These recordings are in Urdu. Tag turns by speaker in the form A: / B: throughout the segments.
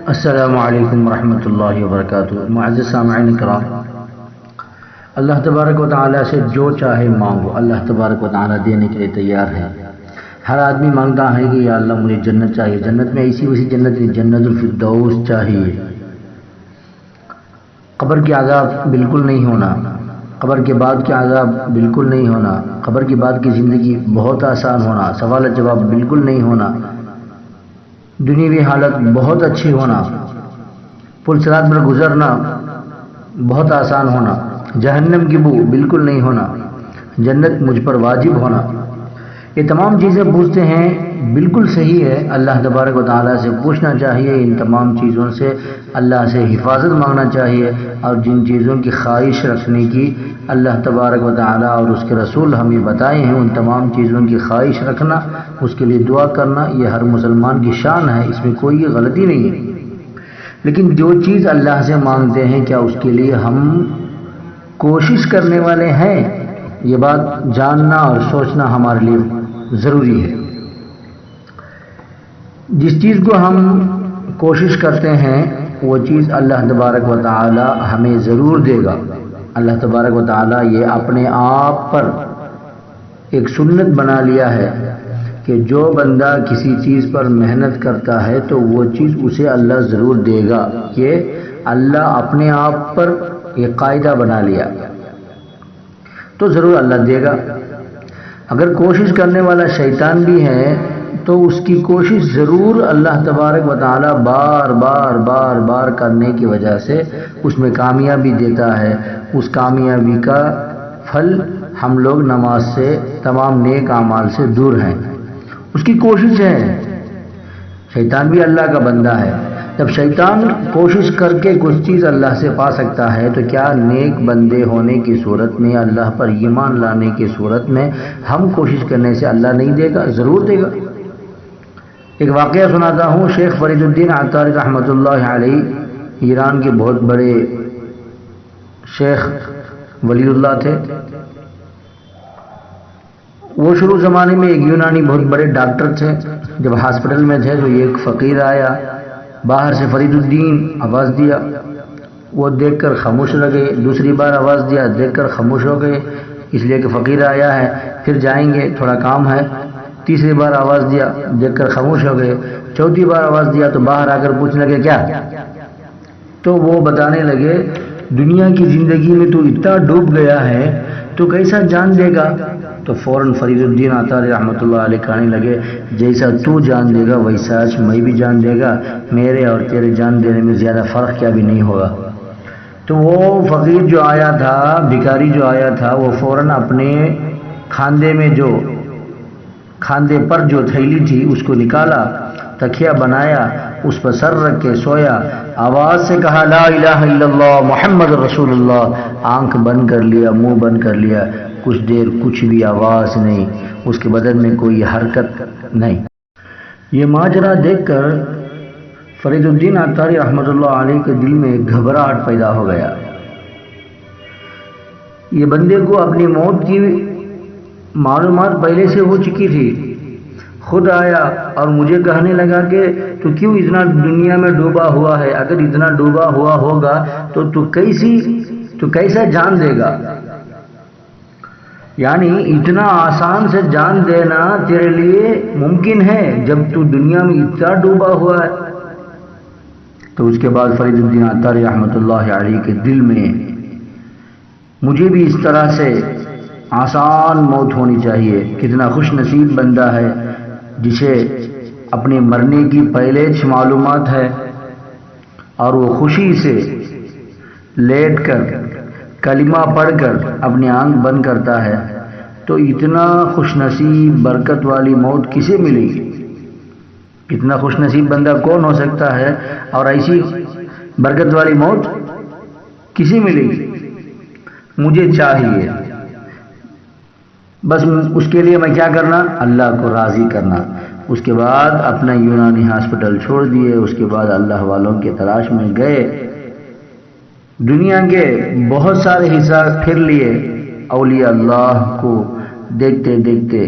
A: السلام علیکم ورحمۃ اللہ وبرکاتہ۔ معزز سامعین کرام، اللہ تبارک و تعالیٰ سے جو چاہے مانگو، اللہ تبارک و تعالیٰ دینے کے لیے تیار ہے۔ ہر آدمی مانگتا ہے کہ یا اللہ مجھے جنت چاہیے، جنت میں ایسی ویسی جنت نہیں، جنت الفردوس چاہیے۔ قبر کے عذاب بالکل نہیں ہونا، قبر کے بعد کے عذاب بالکل نہیں ہونا، قبر کے بعد کی زندگی بہت آسان ہونا، سوال جواب بالکل نہیں ہونا، دنیاوی حالت بہت اچھی ہونا، پل صراط پر گزرنا بہت آسان ہونا، جہنم کی بو بالکل نہیں ہونا، جنت مجھ پر واجب ہونا، یہ تمام چیزیں پوچھتے ہیں، بالکل صحیح ہے۔ اللہ تبارک و تعالیٰ سے پوچھنا چاہیے، ان تمام چیزوں سے اللہ سے حفاظت مانگنا چاہیے، اور جن چیزوں کی خواہش رکھنے کی اللہ تبارک و تعالیٰ اور اس کے رسول ہمیں بتائے ہیں، ان تمام چیزوں کی خواہش رکھنا، اس کے لیے دعا کرنا، یہ ہر مسلمان کی شان ہے، اس میں کوئی غلطی نہیں ہے۔ لیکن جو چیز اللہ سے مانگتے ہیں، کیا اس کے لیے ہم کوشش کرنے والے ہیں؟ یہ بات جاننا اور سوچنا ہمارے لیے ضروری ہے۔ جس چیز کو ہم کوشش کرتے ہیں وہ چیز اللہ تبارک و تعالی ہمیں ضرور دے گا۔ اللہ تبارک و تعالی یہ اپنے آپ پر ایک سنت بنا لیا ہے کہ جو بندہ کسی چیز پر محنت کرتا ہے تو وہ چیز اسے اللہ ضرور دے گا۔ یہ اللہ اپنے آپ پر ایک قاعدہ بنا لیا تو ضرور اللہ دے گا۔ اگر کوشش کرنے والا شیطان بھی ہے تو اس کی کوشش ضرور اللہ تبارک و تعالی بار بار بار بار کرنے کی وجہ سے اس میں کامیابی دیتا ہے۔ اس کامیابی کا پھل ہم لوگ نماز سے، تمام نیک اعمال سے دور ہیں، اس کی کوشش ہے۔ شیطان بھی اللہ کا بندہ ہے۔ جب شیطان کوشش کر کے کچھ چیز اللہ سے پا سکتا ہے تو کیا نیک بندے ہونے کی صورت میں، اللہ پر ایمان لانے کی صورت میں ہم کوشش کرنے سے اللہ نہیں دے گا؟ ضرور دے گا۔ ایک واقعہ سناتا ہوں۔ شیخ فرید الدین عطاری رحمۃ اللہ علیہ ایران کے بہت بڑے شیخ ولی اللہ تھے۔ وہ شروع زمانے میں ایک یونانی بہت بڑے ڈاکٹر تھے۔ جب ہاسپٹل میں تھے تو ایک فقیر آیا، باہر سے فرید الدین آواز دیا، وہ دیکھ کر خاموش رہ گئے۔ دوسری بار آواز دیا، دیکھ کر خاموش ہو گئے، اس لیے کہ فقیر آیا ہے، پھر جائیں گے، تھوڑا کام ہے۔ تیسری بار آواز دیا، دیکھ کر خاموش ہو گئے۔ چوتھی بار آواز دیا تو باہر آ کر پوچھنے لگے کیا؟ تو وہ بتانے لگے دنیا کی زندگی میں تو اتنا ڈوب گیا ہے تو کیسا جان دے گا؟ تو فوراً فرید الدین عطاری رحمۃ اللہ علیہ کہنے لگے جیسا تو جان دے گا ویسا میں بھی جان دے گا، میرے اور تیرے جان دینے میں زیادہ فرق کیا بھی نہیں ہوگا۔ تو وہ فقیر جو آیا تھا، بھکاری جو آیا تھا، وہ فوراً اپنے کھاندے پر جو تھیلی تھی اس کو نکالا، تکیہ بنایا، اس پر سر رکھ کے سویا، آواز سے کہا لا الہ الا اللہ محمد رسول اللہ، آنکھ بند کر لیا، منہ بند کر لیا، کچھ دیر کچھ بھی آواز نہیں، اس کے بدن میں کوئی حرکت نہیں۔ یہ ماجرا دیکھ کر فرید الدین عطاری رحمۃ اللہ علیہ کے دل میں ایک گھبراہٹ پیدا ہو گیا۔ یہ بندے کو اپنی موت کی معلومات پہلے سے ہو چکی تھی، خود آیا اور مجھے کہنے لگا کہ تو کیوں اتنا دنیا میں ڈوبا ہوا ہے؟ اگر اتنا ڈوبا ہوا ہوگا تو کیسا جان دے گا؟ یعنی اتنا آسان سے جان دینا تیرے لیے ممکن ہے جب تو دنیا میں اتنا ڈوبا ہوا ہے؟ تو اس کے بعد فرید الدین عطاری رحمۃ اللہ علیہ کے دل میں مجھے بھی اس طرح سے آسان موت ہونی چاہیے، کتنا خوش نصیب بندہ ہے جسے اپنے مرنے کی پہلے سے معلومات ہے اور وہ خوشی سے لیٹ کر کلمہ پڑھ کر اپنی آنکھ بند کرتا ہے۔ تو اتنا خوش نصیب برکت والی موت کسے ملے گی؟ اتنا خوش نصیب بندہ کون ہو سکتا ہے؟ اور ایسی برکت والی موت کسے ملے گی؟ مجھے چاہیے بس اس کے لیے میں کیا کرنا؟ اللہ کو راضی کرنا۔ اس کے بعد اپنا یونانی ہاسپٹل چھوڑ دیے، اس کے بعد اللہ والوں کے تلاش میں گئے، دنیا کے بہت سارے حصہ پھر لیے، اولیاء اللہ کو دیکھتے دیکھتے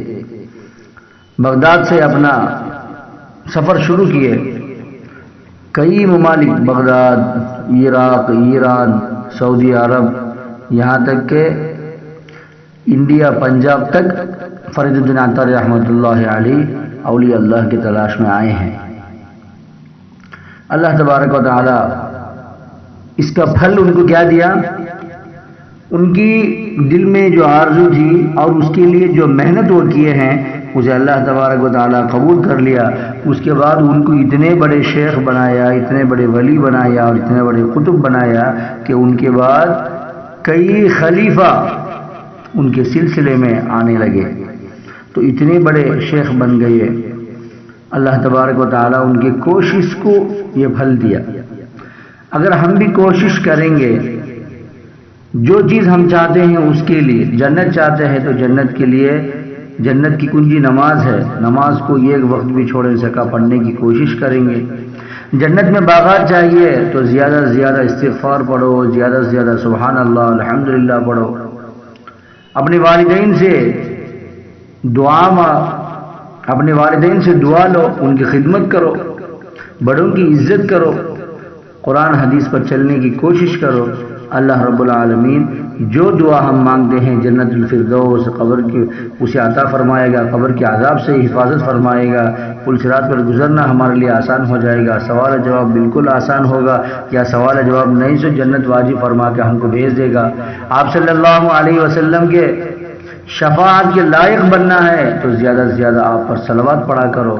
A: بغداد سے اپنا سفر شروع کیے۔ کئی ممالک بغداد، عراق، ایران، سعودی عرب، یہاں تک کہ انڈیا، پنجاب تک فرید الدین عطاری رحمۃ اللہ علیہ اولیاء اللہ کی تلاش میں آئے ہیں۔ اللہ تبارک و تعالی اس کا پھل ان کو کیا دیا؟ ان کی دل میں جو آرزو تھی اور اس کے لیے جو محنت وہ کیے ہیں اسے اللہ تبارک و تعالی قبول کر لیا۔ اس کے بعد ان کو اتنے بڑے شیخ بنایا، اتنے بڑے ولی بنایا اور اتنے بڑے قطب بنایا کہ ان کے بعد کئی خلیفہ ان کے سلسلے میں آنے لگے، تو اتنے بڑے شیخ بن گئے۔ اللہ تبارک و تعالی ان کی کوشش کو یہ پھل دیا۔ اگر ہم بھی کوشش کریں گے، جو چیز ہم چاہتے ہیں اس کے لیے، جنت چاہتے ہیں تو جنت کے لیے، جنت کی کنجی نماز ہے، نماز کو ایک وقت بھی چھوڑ نہیں سکا، پڑھنے کی کوشش کریں گے۔ جنت میں باغات چاہیے تو زیادہ سے زیادہ استغفار پڑھو، زیادہ سے زیادہ سبحان اللہ الحمدللہ پڑھو، اپنے والدین سے دعا لو، ان کی خدمت کرو، بڑوں کی عزت کرو، قرآن حدیث پر چلنے کی کوشش کرو۔ اللہ رب العالمین جو دعا ہم مانگتے ہیں جنت الفردوس، قبر کی اسے عطا فرمائے گا، قبر کے عذاب سے حفاظت فرمائے گا، پل صراط پر گزرنا ہمارے لیے آسان ہو جائے گا، سوال جواب بالکل آسان ہوگا، یا سوال جواب نہیں سے جنت واجب فرما کے ہم کو بھیج دے گا۔ آپ صلی اللہ علیہ وسلم کے شفاعت کے لائق بننا ہے تو زیادہ سے زیادہ آپ پر صلوات پڑھا کرو۔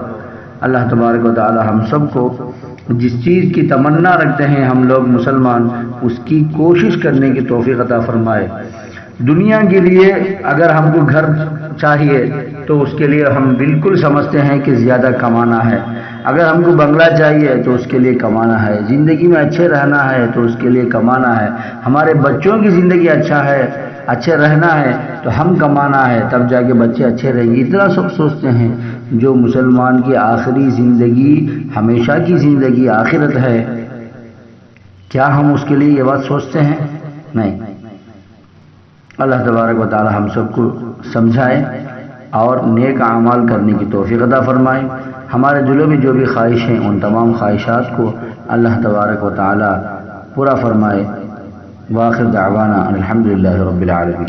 A: اللہ تبارک و تعالی ہم سب کو جس چیز کی تمنا رکھتے ہیں ہم لوگ مسلمان، اس کی کوشش کرنے کی توفیق عطا فرمائے۔ دنیا کے لیے اگر ہم کو گھر چاہیے تو اس کے لیے ہم بالکل سمجھتے ہیں کہ زیادہ کمانا ہے، اگر ہم کو بنگلہ چاہیے تو اس کے لیے کمانا ہے، زندگی میں اچھے رہنا ہے تو اس کے لیے کمانا ہے، ہمارے بچوں کی زندگی اچھے رہنا ہے تو ہم کمانا ہے، تب جا کے بچے اچھے رہیں گے۔ اتنا سب سوچتے ہیں۔ جو مسلمان کی آخری زندگی ہمیشہ کی زندگی آخرت ہے، کیا ہم اس کے لیے یہ بات سوچتے ہیں؟ نہیں۔ اللہ تبارک و تعالی ہم سب کو سمجھائے اور نیک اعمال کرنے کی توفیق عطا فرمائے۔ ہمارے دلوں میں جو بھی خواہش ہیں ان تمام خواہشات کو اللہ تبارک و تعالی پورا فرمائے۔ وآخر دعوانا الحمدللہ رب العالمین۔